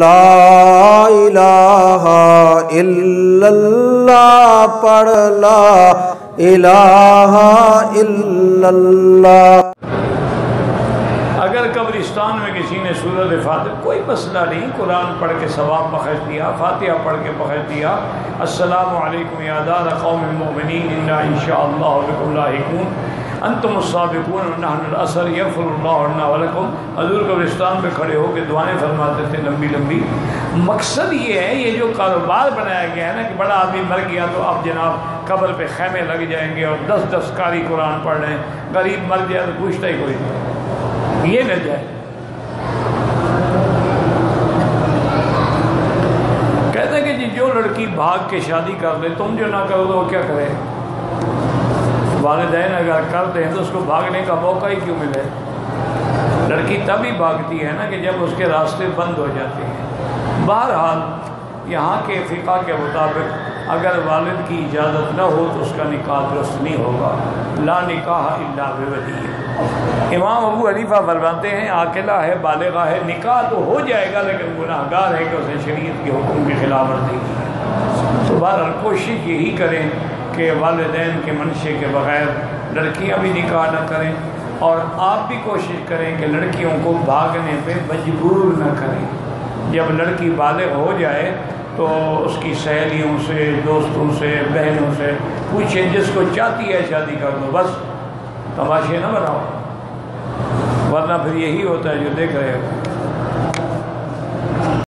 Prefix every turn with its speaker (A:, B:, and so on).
A: لا الہ الا اللہ پڑھ لا الہ الا اللہ۔
B: اگر قبرستان میں کسی نے سورۃ فاتحہ، کوئی مسئلہ نہیں، قرآن پڑھ کے ثواب بخش دیا، فاتحہ پڑھ کے بخش دیا، السلام علیکم یا دار قوم المؤمنین انا انشاءاللہ بکم لاحقون انتم السابقون ونحن الاثر یغفر اللہ لنا ولکم۔ حضور قبرستان پہ کھڑے ہو کے دعائیں فرماتے تھے لمبی لمبی۔ مقصد یہ ہے، یہ جو کاروبار بنایا گیا ہے نا کہ بڑا آدمی مر گیا تو اب جناب قبر پہ خیمے لگ جائیں گے اور 10 قاری قرآن پڑھ رہے ہیں، غریب مر جائے تو پوچھتا ہی کوئی نہیں، یہ نہ جائے۔ کہتے ہیں کہ جی جو لڑکی بھاگ کے شادی کر دے، تم جو نہ کرو تو وہ کیا کرے؟ والدین اگر کر دیں تو اس کو بھاگنے کا موقع ہی کیوں ملے؟ لڑکی تب ہی بھاگتی ہے نا کہ جب اس کے راستے بند ہو جاتے ہیں۔ بہرحال یہاں کے فقہ کے مطابق اگر والد کی اجازت نہ ہو تو اس کا نکاح درست نہیں ہوگا، لا نکاح الا بولی۔ امام ابو حنیفہ فرماتے ہیں عاقلہ ہے، بالغہ ہے، نکاح تو ہو جائے گا لیکن گناہ گار ہے کہ اس نے شریعت کے حکم کی خلاف ورزی کی۔ تو بہرحال کوشش یہی کریں کہ والدین کے منشے کے بغیر لڑکیاں بھی نکاح نہ کریں، اور آپ بھی کوشش کریں کہ لڑکیوں کو بھاگنے پہ مجبور نہ کریں۔ جب لڑکی بالغ ہو جائے تو اس کی سہیلیوں سے، دوستوں سے، بہنوں سے پوچھیں، جس کو چاہتی ہے شادی کر دو، بس تماشے نہ بناؤ، ورنہ پھر یہی ہوتا ہے جو دیکھ رہے ہو۔